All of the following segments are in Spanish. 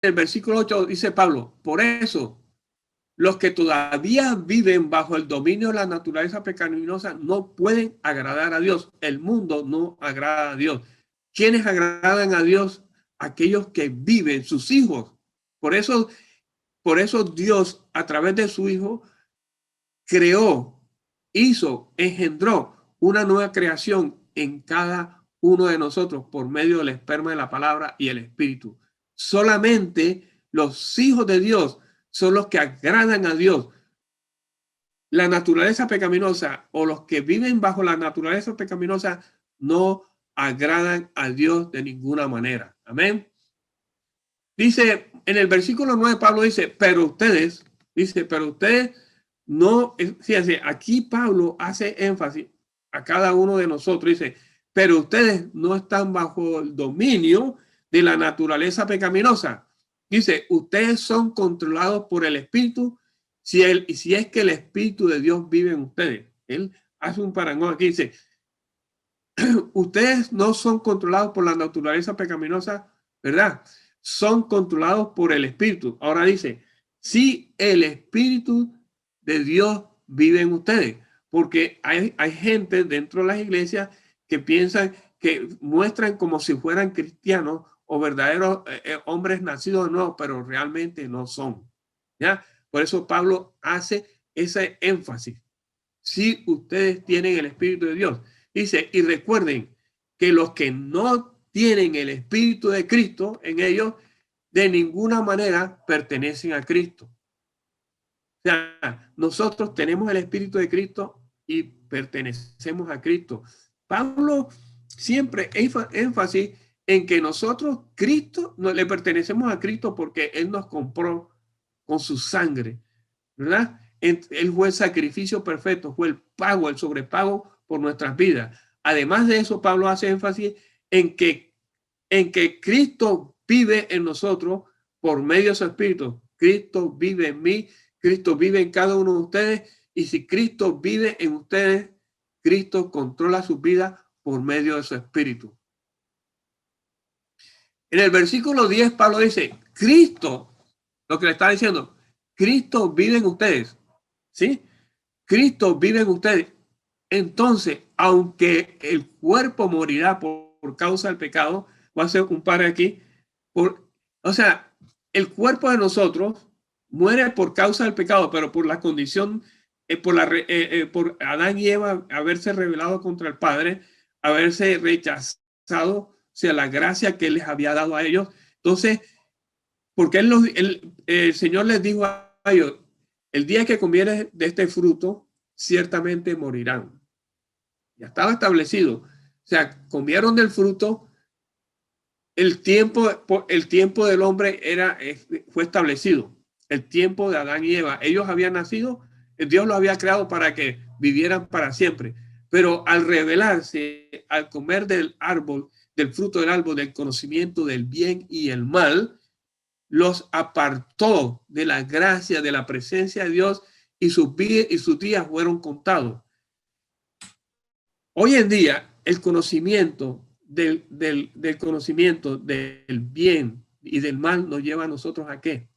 el versículo 8 dice Pablo, por eso los que todavía viven bajo el dominio de la naturaleza pecaminosa no pueden agradar a Dios. El mundo no agrada a Dios. ¿Quiénes agradan a Dios? Aquellos que viven, sus hijos. Por eso Dios, a través de su Hijo, creó, hizo, engendró una nueva creación en cada uno de nosotros por medio del esperma de la palabra y el Espíritu. Solamente los hijos de Dios son los que agradan a Dios. La naturaleza pecaminosa o los que viven bajo la naturaleza pecaminosa no agradan a Dios de ninguna manera. Amén. Dice en el versículo 9, Pablo dice, pero ustedes no, fíjense, aquí Pablo hace énfasis a cada uno de nosotros, dice, pero ustedes no están bajo el dominio de la naturaleza pecaminosa. Dice, ustedes son controlados por el Espíritu, si es que el Espíritu de Dios vive en ustedes. Él hace un parangón aquí, dice, ustedes no son controlados por la naturaleza pecaminosa, ¿verdad? Son controlados por el Espíritu. Ahora dice, si el Espíritu de Dios vive en ustedes, porque hay gente dentro de las iglesias que piensan, que muestran como si fueran cristianos o verdaderos hombres nacidos de nuevo, pero realmente no son. ¿Ya? Por eso Pablo hace ese énfasis. Si ustedes tienen el Espíritu de Dios. Dice, y recuerden que los que no tienen el Espíritu de Cristo en ellos, de ninguna manera pertenecen a Cristo. O sea, nosotros tenemos el Espíritu de Cristo y pertenecemos a Cristo. Pablo siempre énfasis en que nosotros, Cristo, no le pertenecemos a Cristo porque Él nos compró con su sangre, ¿verdad? Él fue el sacrificio perfecto, fue el pago, el sobrepago por nuestras vidas. Además de eso, Pablo hace énfasis en que Cristo vive en nosotros por medio de su Espíritu. Cristo vive en mí, Cristo vive en cada uno de ustedes, y si Cristo vive en ustedes, Cristo controla su vida por medio de su Espíritu. En el versículo 10, Pablo dice, Cristo, lo que le está diciendo, Cristo vive en ustedes, ¿sí? Cristo vive en ustedes. Entonces, aunque el cuerpo morirá por causa del pecado, voy a hacer un par aquí, o sea, el cuerpo de nosotros muere por causa del pecado, pero por la condición, por Adán y Eva haberse rebelado contra el Padre, haberse rechazado, o sea, la gracia que les había dado a ellos. Entonces, porque el Señor les dijo a ellos, el día que comieres de este fruto, ciertamente morirán. Ya estaba establecido. O sea, comieron del fruto, el tiempo del hombre fue establecido. El tiempo de Adán y Eva. Ellos habían nacido, Dios los había creado para que vivieran para siempre. Pero al rebelarse, al comer del fruto del árbol, del conocimiento del bien y el mal, los apartó de la gracia, de la presencia de Dios, y sus días fueron contados. Hoy en día, el conocimiento del conocimiento del bien y del mal nos lleva a nosotros ¿a qué?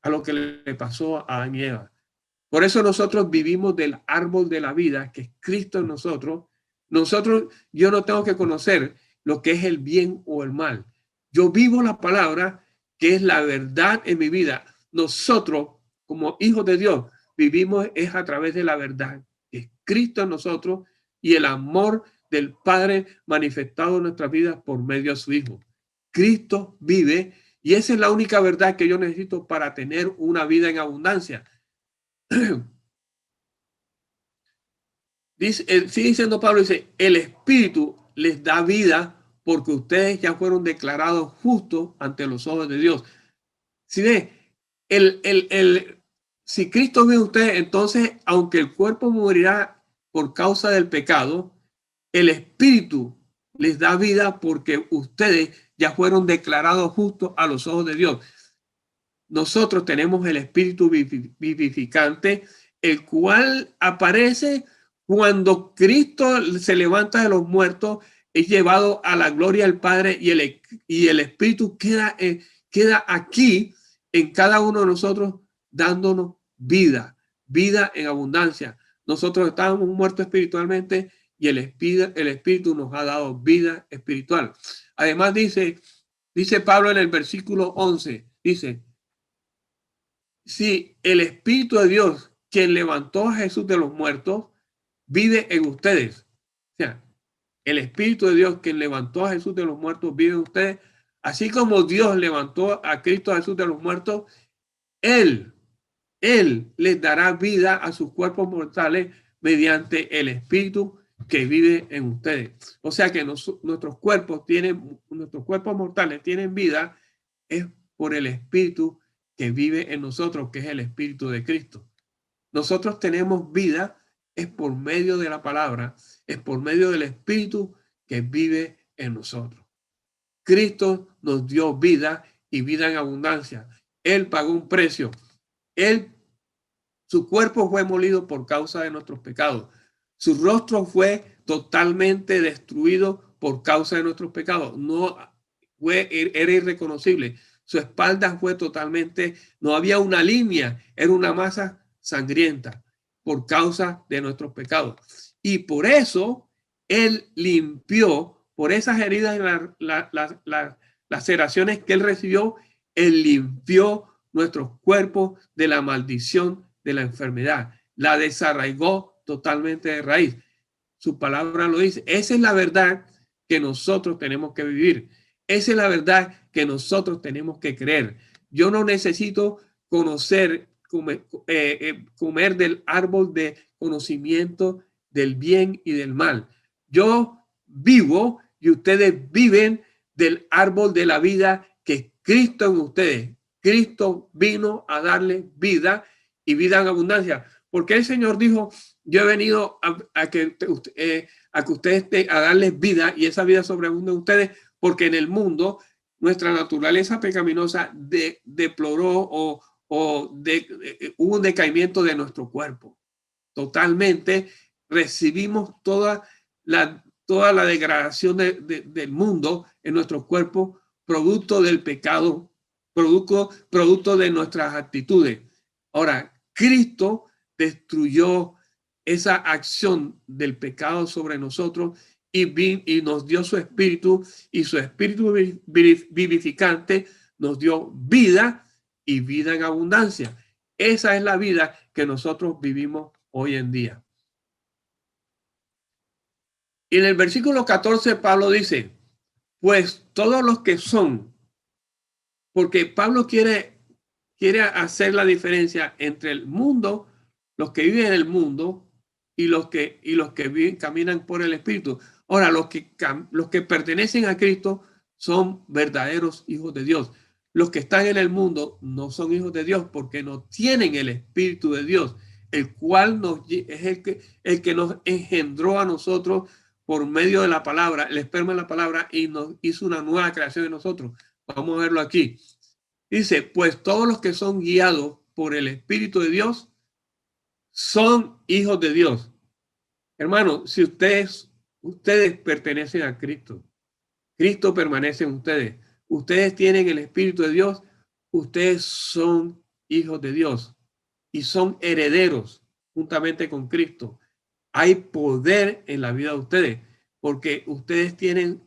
A lo que le pasó a Adán y Eva. Por eso nosotros vivimos del árbol de la vida, que es Cristo en nosotros. Yo no tengo que conocer lo que es el bien o el mal. Yo vivo la palabra, que es la verdad en mi vida. Nosotros, como hijos de Dios, vivimos es a través de la verdad, que es Cristo en nosotros, y el amor del Padre manifestado en nuestras vidas por medio de su Hijo. Cristo vive, y esa es la única verdad que yo necesito para tener una vida en abundancia. Sigue diciendo Pablo, dice, el Espíritu les da vida porque ustedes ya fueron declarados justos ante los ojos de Dios. Si ve, si Cristo ve a ustedes, entonces, aunque el cuerpo morirá por causa del pecado, el Espíritu les da vida porque ustedes ya fueron declarados justos a los ojos de Dios. Nosotros tenemos el Espíritu vivificante, el cual aparece cuando Cristo se levanta de los muertos, es llevado a la gloria del Padre, y el Espíritu queda queda aquí en cada uno de nosotros dándonos vida, vida en abundancia. Nosotros estábamos muertos espiritualmente y el Espíritu nos ha dado vida espiritual. Además dice Pablo en el versículo 11, dice, si el Espíritu de Dios, quien levantó a Jesús de los muertos, vive en ustedes. O sea, el Espíritu de Dios, quien levantó a Jesús de los muertos, vive en ustedes. Así como Dios levantó a Cristo Jesús de los muertos, Él les dará vida a sus cuerpos mortales mediante el Espíritu que vive en ustedes. O sea que nuestros cuerpos mortales tienen vida es por el Espíritu que vive en nosotros, que es el Espíritu de Cristo. Nosotros tenemos vida es por medio de la palabra, es por medio del Espíritu que vive en nosotros. Cristo nos dio vida y vida en abundancia. Él pagó un precio. Su cuerpo fue molido por causa de nuestros pecados. Su rostro fue totalmente destruido por causa de nuestros pecados. Era irreconocible. Su espalda fue no había una línea, era una masa sangrienta por causa de nuestros pecados. Y por eso Él limpió, por esas heridas y las laceraciones que Él recibió, Él limpió nuestros cuerpos de la maldición de la enfermedad. La desarraigó totalmente de raíz. Su palabra lo dice. Esa es la verdad que nosotros tenemos que vivir. Esa es la verdad que nosotros tenemos que creer. Yo no necesito comer del árbol de conocimiento del bien y del mal. Yo vivo y ustedes viven del árbol de la vida que es Cristo en ustedes. Cristo vino a darle vida y vida en abundancia. Porque el Señor dijo, yo he venido a que ustedes a darles vida y esa vida sobreabunda en ustedes, porque en el mundo nuestra naturaleza pecaminosa deploró hubo un decaimiento de nuestro cuerpo. Totalmente recibimos toda la degradación del mundo en nuestro cuerpo, producto del pecado, producto de nuestras actitudes. Ahora, Cristo destruyó esa acción del pecado sobre nosotros y nos dio su espíritu, y su espíritu vivificante nos dio vida y vida en abundancia. Esa es la vida que nosotros vivimos hoy en día. Y en el versículo 14 Pablo dice, pues todos los que son, porque Pablo quiere hacer la diferencia entre el mundo, los que viven en el mundo, y los que caminan por el Espíritu. Ahora, los que pertenecen a Cristo son verdaderos hijos de Dios. Los que están en el mundo no son hijos de Dios porque no tienen el Espíritu de Dios, el cual es el que nos engendró a nosotros por medio de la palabra, el esperma de la palabra, y nos hizo una nueva creación en nosotros. Vamos a verlo aquí. Dice, pues todos los que son guiados por el Espíritu de Dios son hijos de Dios. Hermano, si ustedes pertenecen a Cristo, Cristo permanece en ustedes, ustedes tienen el Espíritu de Dios, ustedes son hijos de Dios y son herederos juntamente con Cristo. Hay poder en la vida de ustedes porque ustedes tienen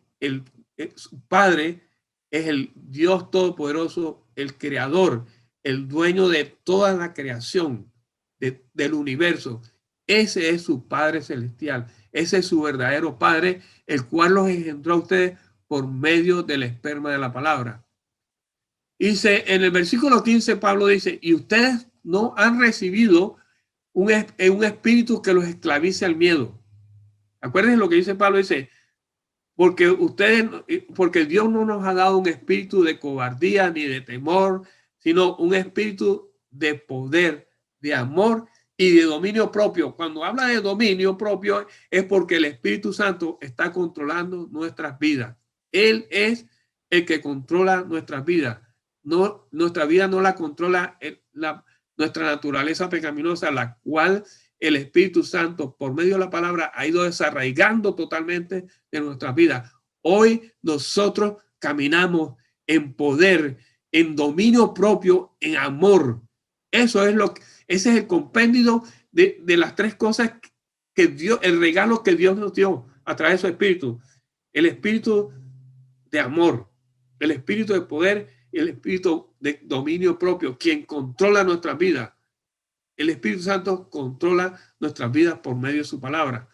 su Padre es el Dios Todopoderoso, el Creador, el dueño de toda la creación del universo. Ese es su Padre Celestial. Ese es su verdadero Padre, el cual los engendró a ustedes por medio del esperma de la palabra. Dice en el versículo 15, Pablo dice, y ustedes no han recibido un espíritu que los esclavice al miedo. Acuérdense lo que dice Pablo, dice, porque Dios no nos ha dado un espíritu de cobardía ni de temor, sino un espíritu de poder, de amor y de dominio propio. Cuando habla de dominio propio es porque el Espíritu Santo está controlando nuestras vidas. Él es el que controla nuestras vidas. No, nuestra vida no la controla nuestra naturaleza pecaminosa, la cual el Espíritu Santo, por medio de la palabra, ha ido desarraigando totalmente de nuestras vidas. Hoy nosotros caminamos en poder en dominio propio, en amor. Eso es ese es el compendio de las tres cosas que Dios, el regalo que Dios nos dio a través de su espíritu. El espíritu de amor, el espíritu de poder y el espíritu de dominio propio, quien controla nuestras vidas. El Espíritu Santo controla nuestras vidas por medio de su palabra.